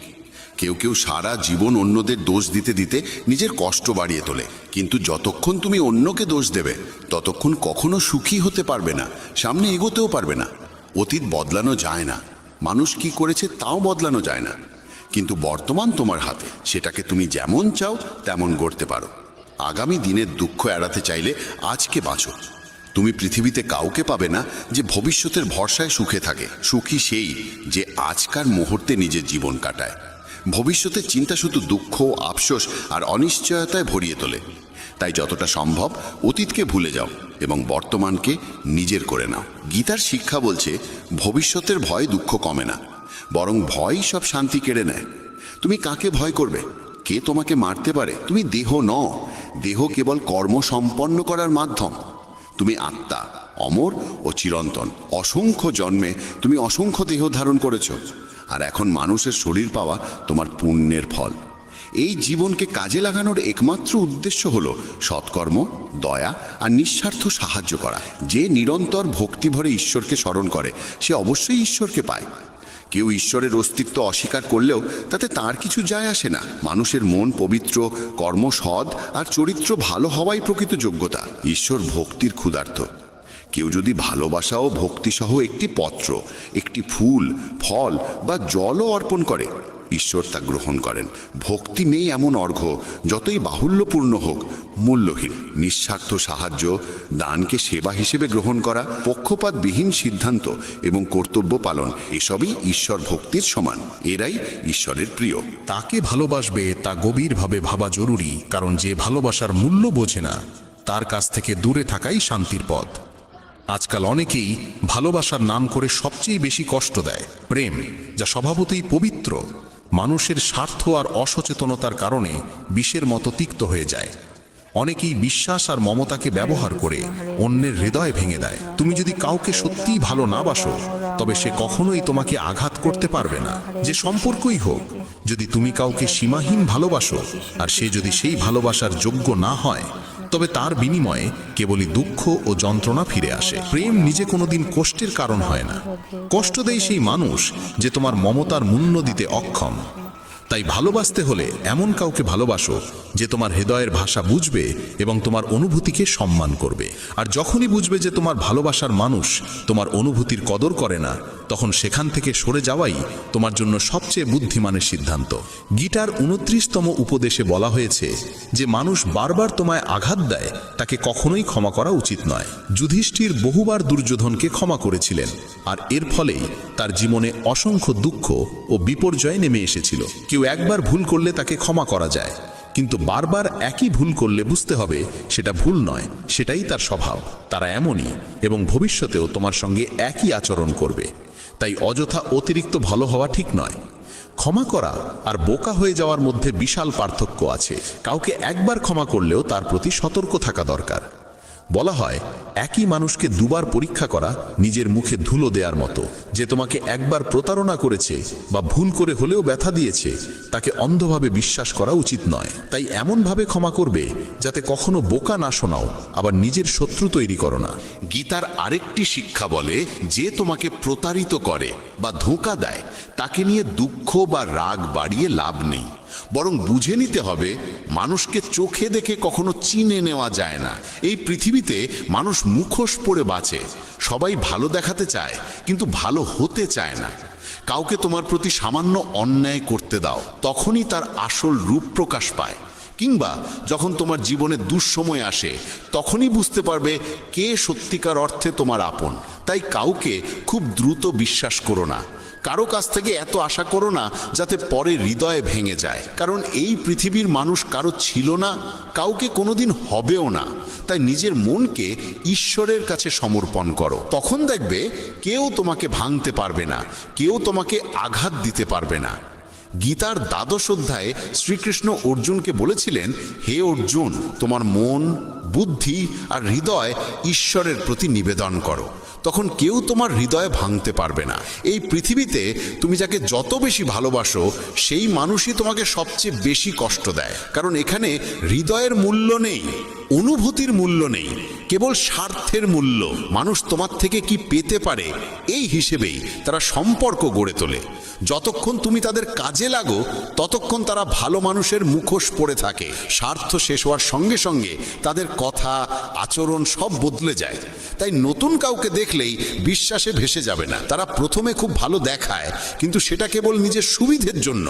কেউ কেউ সারা জীবন অন্যদের দোষ দিতে দিতে নিজের কষ্ট বাড়িয়ে তোলে, কিন্তু যতক্ষণ তুমি অন্যকে দোষ দেবে ততক্ষণ কখনো সুখী হতে পারবে না, সামনে এগোতেও পারবে না। অতীত বদলানো যায় না, মানুষ কি করেছে তাও বদলানো যায় না, কিন্তু বর্তমান তোমার হাতে, সেটাকে তুমি যেমন চাও তেমন গড়তে পারো। আগামী দিনের দুঃখ এড়াতে চাইলে আজকে বাঁচো। তুমি পৃথিবীতে কাউকে পাবে না যে ভবিষ্যতের ভরসায় সুখে থাকে। সুখী সেই যে আজকার মুহূর্তে নিজের জীবন কাটায়। ভবিষ্যতের চিন্তা শুধু দুঃখ, আফসোস আর অনিশ্চয়তায় ভরিয়ে তোলে। তাই যতটা সম্ভব অতীতকে ভুলে যাও এবং বর্তমানকে নিজের করে নাও। গীতার শিক্ষা বলছে ভবিষ্যতের ভয় দুঃখ কমে না, বরং ভয়ই সব শান্তি কেড়ে নেয়। তুমি কাকে ভয় করবে? কে তোমাকে মারতে পারে? তুমি দেহ নও, দেহ কেবল কর্ম সম্পন্ন করার মাধ্যম। তুমি আত্মা, অমর ও চিরন্তন। অসংখ্য জন্মে তুমি অসংখ্য দেহ ধারণ করেছ, আর এখন মানুষের শরীর পাওয়া তোমার পুণ্যের ফল। এই জীবনকে কাজে লাগানোর একমাত্র উদ্দেশ্য হলো সৎকর্ম, দয়া আর নিঃস্বার্থ সাহায্য করা। যে নিরন্তর ভক্তিভরে ঈশ্বরকে স্মরণ করে সে অবশ্যই ঈশ্বরকে পায়। কেউ ঈশ্বরের অস্তিত্ব অস্বীকার করলেও তাতে তার কিছু যায় আসে না। মানুষের মন পবিত্র, কর্ম সৎ আর চরিত্র ভালো হওয়াই প্রকৃত যোগ্যতা। ঈশ্বর ভক্তির ক্ষুধার্ত। কেউ যদি ভালোবাসা ও ভক্তিসহ একটি পত্র, একটি ফুল, ফল বা জলও অর্পণ করে, ঈশ্বর তা গ্রহণ করেন। ভক্তি নেই এমন অর্ঘ্য যতই বাহুল্যপূর্ণ হোক মূল্যহীন। নিঃস্বার্থ সাহায্য, দানকে সেবা হিসেবে গ্রহণ করা, পক্ষপাতবিহীন সিদ্ধান্ত এবং কর্তব্য পালন, এসবই ঈশ্বর ভক্তির সমান। এরাই ঈশ্বরের প্রিয়। তাকে ভালোবাসবে তা গভীরভাবে ভাবা জরুরি, কারণ যে ভালোবাসার মূল্য বোঝে না তার কাছ থেকে দূরে থাকাই শান্তির পথ। আজকাল অনেকেই ভালোবাসার নাম করে সবচেয়ে বেশি কষ্ট দেয়। প্রেম, যা স্বভাবতই পবিত্র, মানুষের স্বার্থ আর অসচেতনতার কারণে বিষের মতো তিক্ত হয়ে যায়। অনেকেই বিশ্বাস আর মমতাকে ব্যবহার করে অন্যের হৃদয় ভেঙে দেয়। তুমি যদি কাউকে সত্যিই ভালো না বাসো, তবে সে কখনোই তোমাকে আঘাত করতে পারবে না। যে সম্পর্কই হোক, যদি তুমি কাউকে সীমাহীন ভালোবাসো আর সে যদি সেই ভালোবাসার যোগ্য না হয়, তবে তার বিনিময়ে কেবলই দুঃখ ও যন্ত্রণা ফিরে আসে। প্রেম নিজে কোনোদিন কষ্টের কারণ হয় না। কষ্ট দেয় সেই মানুষ যে তোমার মমতার মূল্য দিতে অক্ষম। তাই ভালোবাসতে হলে এমন কাউকে ভালোবাসো যে তোমার হৃদয়ের ভাষা বুঝবে এবং তোমার অনুভূতিকে সম্মান করবে। আর যখনই বুঝবে যে তোমার ভালোবাসার মানুষ তোমার অনুভূতির কদর করে না, তখন সেখান থেকে সরে যাওয়াই তোমার জন্য সবচেয়ে বুদ্ধিমানের সিদ্ধান্ত। গীতার 29তম উপদেশে বলা হয়েছে যে মানুষ বারবার তোমায় আঘাত দেয় তাকে কখনোই ক্ষমা করা উচিত নয়। যুধিষ্ঠির বহুবার দুর্যোধনকে ক্ষমা করেছিলেন, আর এর ফলেই তার জীবনে অসংখ্য দুঃখ ও বিপর্যয় নেমে এসেছিল। কেউ একবার ভুল করলে তাকে ক্ষমা করা যায়, কিন্তু বারবার একই ভুল করলে বুঝতে হবে সেটা ভুল নয়, সেটাই তার স্বভাব। তারা এমনই এবং ভবিষ্যতেও তোমার সঙ্গে একই আচরণ করবে। তাই অযথা অতিরিক্ত ভালো হওয়া ঠিক নয়। ক্ষমা করা আর বোকা হয়ে যাওয়ার মধ্যে বিশাল পার্থক্য আছে। কাউকে একবার ক্ষমা করলেও তার প্রতি সতর্ক থাকা দরকার। বলা হয় একই মানুষকে দুবার পরীক্ষা করা নিজের মুখে ধুলো দেওয়ার মতো। যে তোমাকে একবার প্রতারণা করেছে বা ভুল করে হলেও ব্যথা দিয়েছে, তাকে অন্ধভাবে বিশ্বাস করা উচিত নয়। তাই এমনভাবে ক্ষমা করবে যাতে কখনো বোকা না শোনাও, আবার নিজের শত্রু তৈরি করো না। গীতার আরেকটি শিক্ষা বলে, যে তোমাকে প্রতারিত করে বা ধোঁকা দেয় তাকে নিয়ে দুঃখ বা রাগ বাড়িয়ে লাভ নেই, বরং বুঝে নিতে হবে মানুষকে চোখে দেখে কখনো চিনে নেওয়া যায় না। এই পৃথিবীতে মানুষ মুখোশ পরে বাঁচে। সবাই ভালো দেখাতে চায় কিন্তু ভালো হতে চায় না। কাউকে তোমার প্রতি সামান্য অন্যায় করতে দাও, তখনই তার আসল রূপ প্রকাশ পায়। কিংবা যখন তোমার জীবনে দুঃসময় আসে, তখনই বুঝতে পারবে কে সত্যিকার অর্থে তোমার আপন। তাই কাউকে খুব দ্রুত বিশ্বাস করো না। কারো কাছ থেকে এত আশা করো না যাতে পরে হৃদয়ে ভেঙে যায়। কারণ এই পৃথিবীর মানুষ কারো ছিল না, কাউকে কোনোদিন হবেও না। তাই নিজের মনকে ঈশ্বরের কাছে সমর্পণ করো। তখন দেখবে কেউ তোমাকে ভাঙতে পারবে না, কেউ তোমাকে আঘাত দিতে পারবে না। গীতার 12 অধ্যায়ে শ্রীকৃষ্ণ অর্জুনকে বলেছিলেন, হে অর্জুন, তোমার মন, বুদ্ধি আর হৃদয় ঈশ্বরের প্রতি নিবেদন করো। তখন কেউ তোমার হৃদয় ভাঙতে পারবে না। এই পৃথিবীতে তুমি যাকে যত বেশি ভালোবাসো, সেই মানুষই তোমাকে সবচেয়ে বেশি কষ্ট দেয়। কারণ এখানে হৃদয়ের মূল্য নেই, অনুভূতির মূল্য নেই, কেবল স্বার্থের মূল্য। মানুষ তোমার থেকে কি পেতে পারে এই হিসেবেই তারা সম্পর্ক গড়ে তোলে। যতক্ষণ তুমি তাদের কাজে লাগো, ততক্ষণ তারা ভালো মানুষের মুখোশ পরে থাকে। স্বার্থ শেষ হওয়ার সঙ্গে সঙ্গে তাদের কথা, আচরণ সব বদলে যায়। তাই নতুন কাউকে দেখলেই বিশ্বাসে ভেসে যাবে না। তারা প্রথমে খুব ভালো দেখায়, কিন্তু সেটা কেবল নিজের সুবিধের জন্য।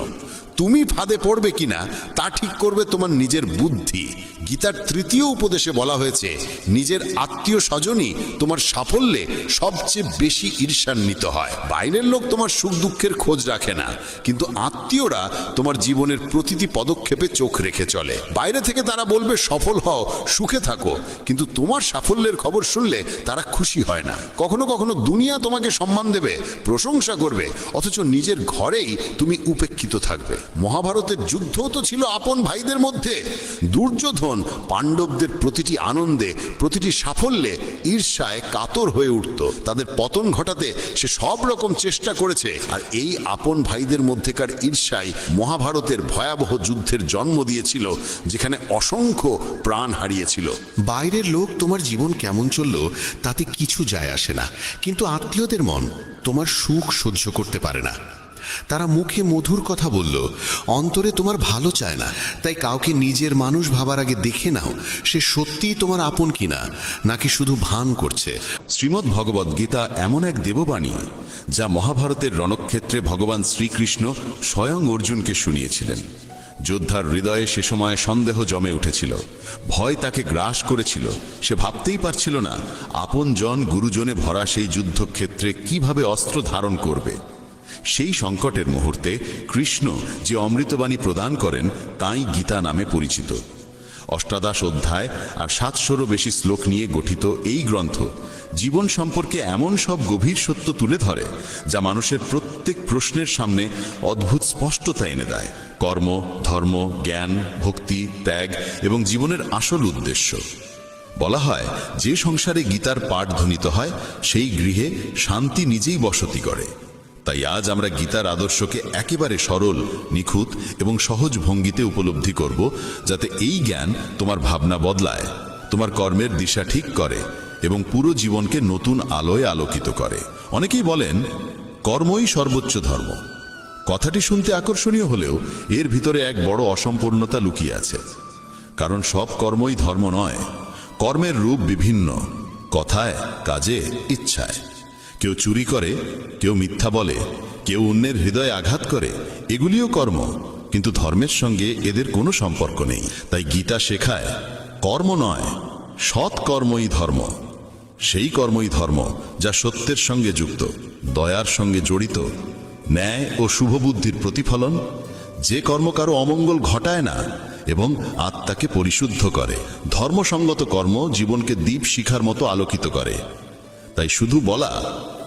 তুমি ফাঁদে পড়বে কিনা তা ঠিক করবে তোমার নিজের বুদ্ধি। গীতার তৃতীয় উপদেশে বলা হয়েছে, নিজের আত্মীয় স্বজনই তোমার সাফল্যে সবচেয়ে বেশি ঈর্ষান্বিত হয়। বাইরের লোক তোমার সুখ দুঃখের খোঁজ রাখে না, কিন্তু আত্মীয়রা তোমার জীবনের প্রতিটি পদক্ষেপে চোখ রেখে চলে। বাইরে থেকে তারা বলবে সফল হও, সুখে থাকো, কিন্তু তোমার সাফল্যের খবর শুনলে তারা খুশি হয় না। কখনো কখনো দুনিয়া তোমাকে সম্মান দেবে, প্রশংসা করবে, অথচ নিজের ঘরেই তুমি উপেক্ষিত থাকবে। মহাভারতের যুদ্ধও তো ছিল আপন ভাইদের মধ্যে। দুর্যোধন পাণ্ডবদের প্রতিটি আনন্দে, প্রতিটি সাফল্যে ঈর্ষায় কাতর হয়ে উঠত। তাদের পতন ঘটাতে সে সব রকম চেষ্টা করেছে, আর এই আপন ভাইদের মধ্যেকার ঈর্ষাই মহাভারতের ভয়াবহ যুদ্ধের জন্ম দিয়েছিল, যেখানে অসংখ্য প্রাণ হারিয়েছিল। বাইরের লোক তোমার জীবন কেমন চললো তাতে কিছু যায় আসে না, কিন্তু আত্মীয়দের মন তোমার সুখ সহ্য করতে পারে না। তারা মুখে মধুর কথা বলল, অন্তরে তোমার ভালো চায় না। তাই কাউকে নিজের মানুষ ভাবার আগে দেখে নাও সে সত্যিই তোমার আপন কিনা, নাকি শুধু ভান করছে। শ্রীমদ্ ভগবদ্ গীতা এমন এক দেববাণী, যা মহাভারতের রণক্ষেত্রে ভগবান শ্রীকৃষ্ণ স্বয়ং অর্জুনকে শুনিয়েছিলেন। যোদ্ধার হৃদয়ে সে সময় সন্দেহ জমে উঠেছিল, ভয় তাকে গ্রাস করেছিল। সে ভাবতেই পারছিল না আপন জন গুরুজনে ভরা সেই যুদ্ধক্ষেত্রে কিভাবে অস্ত্র ধারণ করবে। সেই সংকটের মুহূর্তে কৃষ্ণ যে অমৃতবাণী প্রদান করেন তাই গীতা নামে পরিচিত। ৮৮ অধ্যায় আর ৭০০রও বেশি শ্লোক নিয়ে গঠিত এই গ্রন্থ জীবন সম্পর্কে এমন সব গভীর সত্য তুলে ধরে, যা মানুষের প্রত্যেক প্রশ্নের সামনে অদ্ভুত স্পষ্টতা এনে দেয়। কর্ম, ধর্ম, জ্ঞান, ভক্তি, ত্যাগ এবং জীবনের আসল উদ্দেশ্য। বলা হয়, যে সংসারে গীতার পাঠ ধ্বনিত হয় সেই গৃহে শান্তি নিজেই বসতি করে। তাই আজ আমরা গীতার আদর্শকে একেবারে সরল, নিখুঁত এবং সহজ ভঙ্গিতে উপলব্ধি করব, যাতে এই জ্ঞান তোমার ভাবনা বদলায়, তোমার কর্মের দিশা ঠিক করে এবং পুরো জীবনকে নতুন আলোয় আলোকিত করে। অনেকেই বলেন কর্মই সর্বোচ্চ ধর্ম। কথাটি শুনতে আকর্ষণীয় হলেও এর ভিতরে এক বড় অসম্পূর্ণতা লুকিয়ে আছে। কারণ সব কর্মই ধর্ম নয়। কর্মের রূপ বিভিন্ন, কথায়, কাজে, ইচ্ছায়। কেউ চুরি করে, কেউ মিথ্যা বলে, কেউ অন্যের হৃদয়ে আঘাত করে, এগুলিও কর্ম, কিন্তু ধর্মের সঙ্গে এদের কোনো সম্পর্ক নেই। তাই গীতা শেখায় কর্ম নয়, সৎ কর্মই ধর্ম। সেই কর্মই ধর্ম যা সত্যের সঙ্গে যুক্ত, দয়ার সঙ্গে জড়িত, ন্যায় ও শুভবুদ্ধির প্রতিফলন, যে কর্ম কারো অমঙ্গল ঘটায় না এবং আত্মাকে পরিশুদ্ধ করে। ধর্মসঙ্গত কর্ম জীবনকে দীপ শিখার মতো আলোকিত করে। তাই শুধু বলা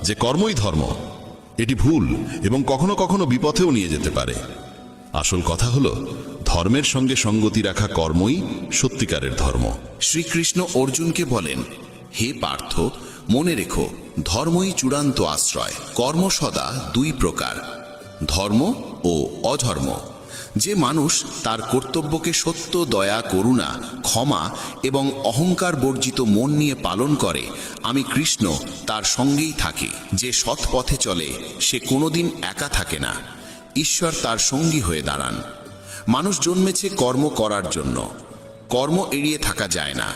যে কর্মই ধর্ম, এটি ভুল এবং কখনো কখনো বিপথেও নিয়ে যেতে পারে। আসল কথা হলো, ধর্মের সঙ্গে সঙ্গতি রাখা কর্মই সত্যিকারের ধর্ম। শ্রীকৃষ্ণ অর্জুনকে বলেন, হে পার্থ, মনে রেখো, ধর্মই চূড়ান্ত আশ্রয়। কর্ম সদা দুই প্রকার, ধর্ম ও অধর্ম। যে মানুষ তার কর্তব্যকে সত্য, দয়া, করুণা, ক্ষমা এবং অহংকার বর্জিত মন নিয়ে পালন করে, আমি কৃষ্ণ তার সঙ্গেই থাকি। যে সৎ পথে চলে সে কোনোদিন একা থাকে না, ঈশ্বর তার সঙ্গী হয়ে দাঁড়ান। মানুষ জন্মেছে কর্ম করার জন্য, কর্ম এড়িয়ে থাকা যায় না,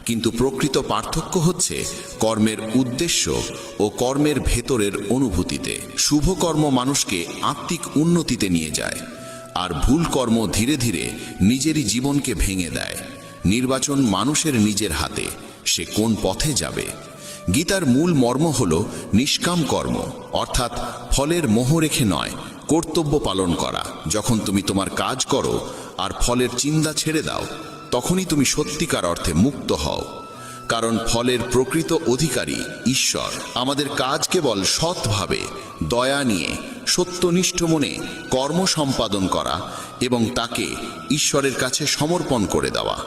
কিন্তু প্রকৃত পার্থক্য হচ্ছে কর্মের উদ্দেশ্য ও কর্মের ভেতরের অনুভূতিতে। শুভ কর্ম মানুষকে আত্মিক উন্নতিতে নিয়ে যায়, আর ভুল কর্ম ধীরে ধীরে নিজেরই জীবনকে ভেঙে দেয়। নির্বাচন মানুষের নিজের হাতে, সে কোন পথে যাবে। গীতার মূল মর্ম হল নিষ্কাম কর্ম, অর্থাৎ ফলের মোহ রেখে নয়, কর্তব্য পালন করা। যখন তুমি তোমার কাজ করো আর ফলের চিন্তা ছেড়ে দাও, তখনই তুমি সত্যিকার অর্থে মুক্ত হও। কারণ ফলের প্রকৃত অধিকারী ঈশ্বর। আমাদের কাজ কেবল সৎভাবে, দয়া নিয়ে, সত্যনিষ্ঠ মনে কর্ম সম্পাদন করা এবং তাকে ঈশ্বরের কাছে সমর্পণ করে দেওয়া।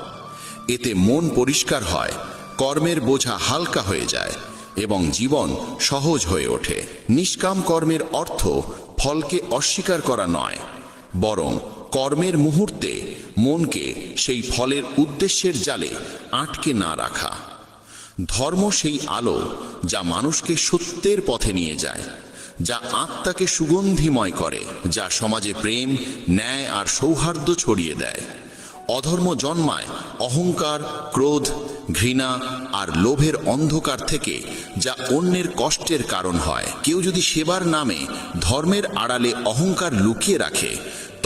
এতে মন পরিষ্কার হয়, কর্মের বোঝা হালকা হয়ে যায় এবং জীবন সহজ হয়ে ওঠে। নিষ্কাম কর্মের অর্থ ফলকে অস্বীকার করা নয়, বরং কর্মের মুহূর্তে মনকে সেই ফলের উদ্দেশ্যের জালে আটকে না রাখা। ধর্ম সেই আলো যা মানুষকে সত্যের পথে নিয়ে যায়, যা আত্মাকে সুগন্ধিময় করে, যা সমাজে প্রেম, ন্যায় আর সৌহার্দ্য ছড়িয়ে দেয়। অধর্ম জন্মায় অহংকার, ক্রোধ, ঘৃণা আর লোভের অন্ধকার থেকে, যা অন্যের কষ্টের কারণ হয়। কেউ যদি সেবার নামে ধর্মের আড়ালে অহংকার লুকিয়ে রাখে,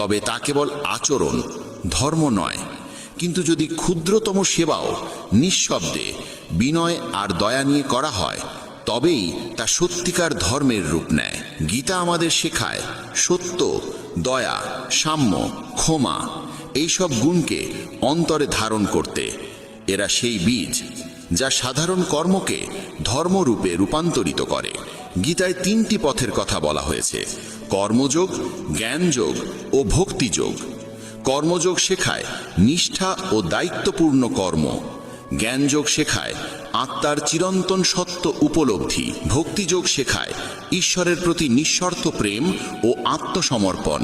তবে তা কেবল আচরণ, ধর্ম নয়। কিন্তু যদি ক্ষুদ্রতম সেবাও নিঃশব্দে বিনয় আর দয়া নিয়ে করা হয়, তবেই তা সত্যিকার ধর্মের রূপ নেয়। গীতা আমাদের শেখায় সত্য, দয়া, সাম্য, ক্ষমা এইসব গুণকে অন্তরে ধারণ করতে। এরা সেই বীজ যা সাধারণ কর্মকে ধর্মরূপে রূপান্তরিত করে। গীতায় 3টি পথের কথা বলা হয়েছে: কর্মযোগ, জ্ঞানযোগ ও ভক্তিযোগ। কর্মযোগ শেখায় নিষ্ঠা ও দায়িত্বপূর্ণ কর্ম। জ্ঞানযোগ শেখায় আত্মার চিরন্তন সত্য উপলব্ধি। ভক্তিযোগ শেখায় ঈশ্বরের প্রতি নিঃস্বার্থ প্রেম ও আত্মসমর্পণ।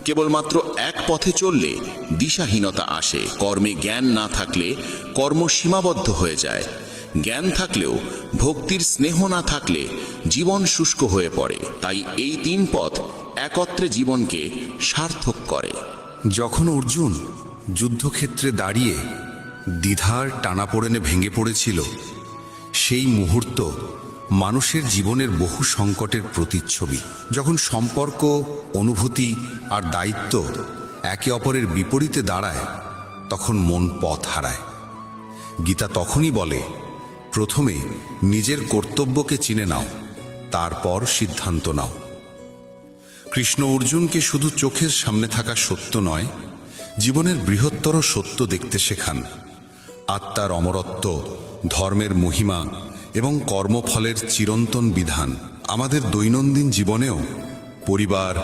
কেবলমাত্র এক পথে চললে দিশাহীনতা আসে। কর্মে জ্ঞান না থাকলে কর্ম সীমাবদ্ধ হয়ে যায়। জ্ঞান থাকলেও ভক্তির স্নেহ না থাকলে জীবন শুষ্ক হয়ে পড়ে। তাই এই 3 পথ একত্রে জীবনকে সার্থক করে। যখন অর্জুন যুদ্ধক্ষেত্রে দাঁড়িয়ে দ্বিধার টানাপোড়েনে ভেঙে পড়েছিল, সেই মুহূর্ত মানুষের জীবনের বহু সংকটের প্রতিচ্ছবি। যখন সম্পর্ক, অনুভূতি আর দায়িত্ব একে অপরের বিপরীতে দাঁড়ায়, তখন মন পথ হারায়। গীতা তখনই বলে, প্রথমে নিজের কর্তব্যকে চিনে নাও, তারপর সিদ্ধান্ত নাও। কৃষ্ণ অর্জুনকে শুধু চোখের সামনে থাকা সত্য নয়, জীবনের বৃহত্তর সত্য দেখতে শেখান। আত্মার অমরত্ব, ধর্মের মহিমা এবং কর্মফলের চিরন্তন বিধান। আমাদের দৈনন্দিন জীবনেও পরিবার,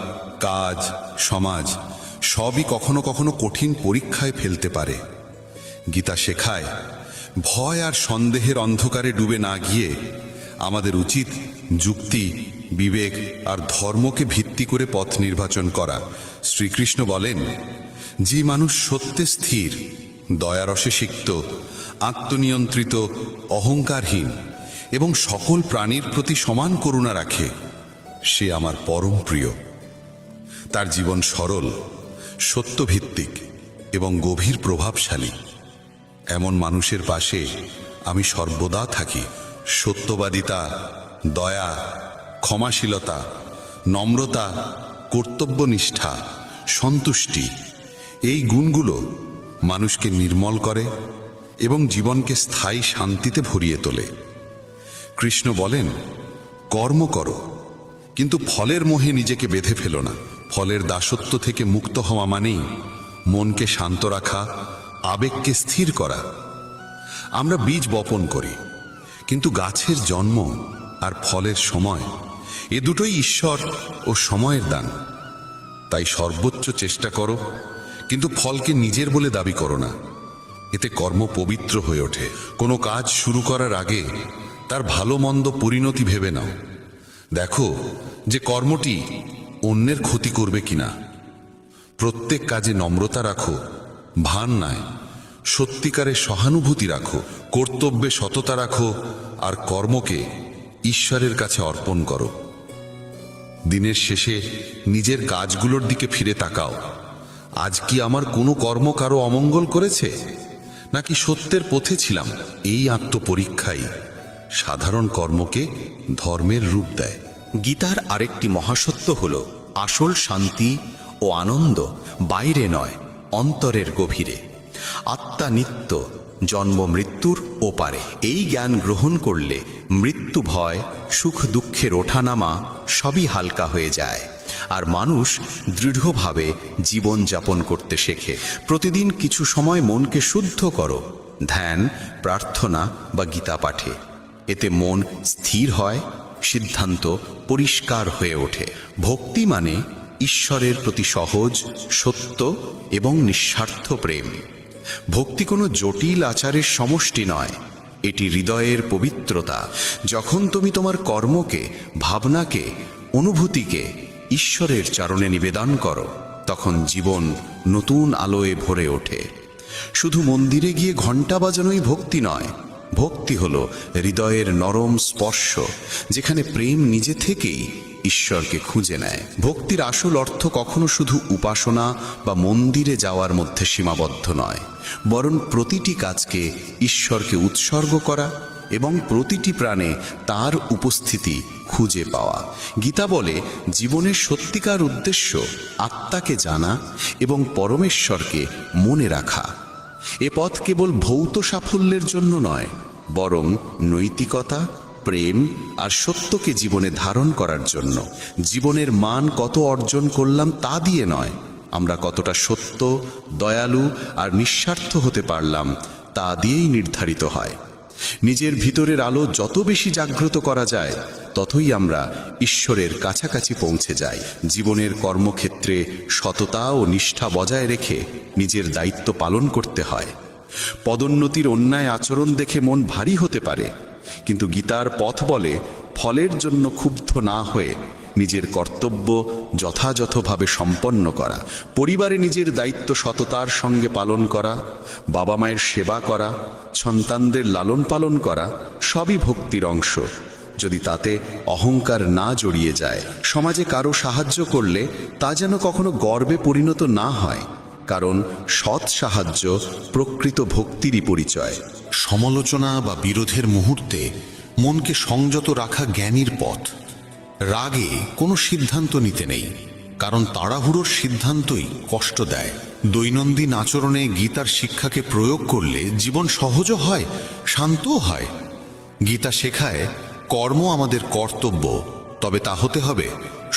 কাজ, সমাজ সবই কখনো কখনো কঠিন পরীক্ষায় ফেলতে পারে। গীতা শেখায়, ভয় আর সন্দেহের অন্ধকারে ডুবে না গিয়ে আমাদের উচিত যুক্তি, বিবেক আর ধর্মকে ভিত্তি করে পথ নির্বাচন করা। শ্রীকৃষ্ণ বলেন, যে মানুষ সত্যে স্থির, দয়ারসে সিক্ত, আত্মনিয়ন্ত্রিত, অহংকারহীন এবং সকল প্রাণীর প্রতি সমান করুণা রাখে, সে আমার পরম প্রিয়। তার জীবন সরল, সত্যভিত্তিক এবং গভীর প্রভাবশালী। এমন মানুষের পাশে আমি সর্বদা থাকি। সত্যবাদিতা, দয়া, ক্ষমাশীলতা, নম্রতা, কর্তব্যনিষ্ঠা, সন্তুষ্টি এই গুণগুলো মানুষকে নির্মল করে এবং জীবনকে স্থায়ী শান্তিতে ভরিয়ে তোলে। কৃষ্ণ বলেন, কর্ম করো, কিন্তু ফলের মোহে নিজেকে বেঁধে ফেলো না। ফলের দাসত্ব থেকে মুক্ত হওয়া মানেই মনকে শান্ত রাখা, আবেগকে স্থির করা। আমরা বীজ বপন করি, কিন্তু গাছের জন্ম আর ফলের সময় এ দুটোই ঈশ্বর ও সময়ের দান। তাই সর্বোচ্চ চেষ্টা করো, কিন্তু ফলকে নিজের বলে দাবি করো না। এতে কর্ম পবিত্র হয়ে ওঠে। কোনো কাজ শুরু করার আগে তার ভালো মন্দ পরিণতি ভেবে নাও। দেখো যে কর্মটি অন্যের ক্ষতি করবে কিনা। প্রত্যেক কাজে নম্রতা রাখো, ভান নয়, সত্যিকারের সহানুভূতি রাখো। কর্তব্যে সততা রাখো আর কর্মকে ঈশ্বরের কাছে অর্পণ করো। দিনের শেষে নিজের কাজগুলোর দিকে ফিরে তাকাও। আজ কি আমার কোনো কর্ম কারো অমঙ্গল করেছে, নাকি সত্যের পথে ছিলাম? এই আত্মপরীক্ষাই সাধারণ কর্মকে ধর্মের রূপ দেয়। গীতার আরেকটি মহাসত্য হল, আসল শান্তি ও আনন্দ বাইরে নয়, অন্তরের গভীরে। আত্মা নিত্য, জন্ম মৃত্যুর ওপারে। এই জ্ঞান গ্রহণ করলে মৃত্যু ভয়, সুখ দুঃখের ওঠানামা সবই হালকা হয়ে যায়, আর মানুষ দৃঢ়ভাবে জীবন যাপন করতে শেখে। প্রতিদিন কিছু সময় মনকে শুদ্ধ করো, ধ্যান, প্রার্থনা বা গীতা পাঠে। এতে মন স্থির হয়, সিদ্ধান্ত পরিষ্কার হয়ে ওঠে। ভক্তি মানে ঈশ্বরের প্রতি সহজ, সত্য এবং নিঃস্বার্থ প্রেম। ভক্তি কোনো জটিল আচারের সমষ্টি নয়, এটি হৃদয়ের পবিত্রতা। যখন তুমি তোমার কর্মকে, ভাবনাকে, অনুভূতিকে ঈশ্বরের চরণে নিবেদন করো, তখন জীবন নতুন আলোয় ভরে ওঠে। শুধু মন্দিরে গিয়ে ঘণ্টা বাজানোই ভক্তি নয়। ভক্তি হলো হৃদয়ের নরম স্পর্শ, যেখানে প্রেম নিজে থেকেই ঈশ্বরকে খুঁজে নেয়। ভক্তির আসল অর্থ কখনো শুধু উপাসনা বা মন্দিরে যাওয়ার মধ্যে সীমাবদ্ধ নয়, বরং প্রতিটি কাজকে ঈশ্বরকে উৎসর্গ করা এবং প্রতিটি প্রাণে তার উপস্থিতি খুঁজে পাওয়া। গীতা বলে জীবনের সত্যিকার উদ্দেশ্য আত্মাকে জানা এবং পরমেশ্বরকে মনে রাখা। এ পথ কেবল ভৌত সাফল্যের জন্য নয়, বরং নৈতিকতা, প্রেম আর সত্যকে জীবনে ধারণ করার জন্য। জীবনের মান কত অর্জন করলাম তা দিয়ে নয়, আমরা কতটা সত্য, দয়ালু আর নিঃস্বার্থ হতে পারলাম তা দিয়েই নির্ধারিত হয়। নিজের ভিতরের আলো যত বেশি জাগ্রত করা যায়, ততই আমরা ঈশ্বরের কাছাকাছি পৌঁছে যাই। জীবনের কর্মক্ষেত্রে সততা ও নিষ্ঠা বজায় রেখে নিজের দায়িত্ব পালন করতে হয়। পদোন্নতির অন্যায় আচরণ দেখে মন ভারী হতে পারে, কিন্তু গীতার পথ বলে ফলের জন্য ক্ষুব্ধ না হয়ে নিজের কর্তব্য যথাযথভাবে সম্পন্ন করা। পরিবারে নিজের দায়িত্ব সততার সঙ্গে পালন করা, বাবা মায়ের সেবা করা, সন্তানদের লালন পালন করা সবই ভক্তির অংশ, যদি তাতে অহংকার না জড়িয়ে যায়। সমাজে কারো সাহায্য করলে তা যেন কখনো গর্বে পরিণত না হয়, কারণ সৎ সাহায্য প্রকৃত ভক্তিরই পরিচয়। সমালোচনা বা বিরোধের মুহূর্তে মনকে সংযত রাখা জ্ঞানীর পথ। রাগে কোনো সিদ্ধান্ত নিতে নেই, কারণ তাড়াহুড়োর সিদ্ধান্তই কষ্ট দেয়। দৈনন্দিন আচরণে গীতার শিক্ষাকে প্রয়োগ করলে জীবন সহজও হয়, শান্তও হয়। গীতা শেখায় কর্ম আমাদের কর্তব্য, তবে তা হতে হবে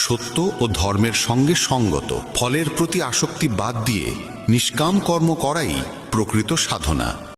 সত্য ও ধর্মের সঙ্গে সঙ্গত। ফলের প্রতি আসক্তি বাদ দিয়ে নিষ্কাম কর্ম করাই প্রকৃত সাধনা।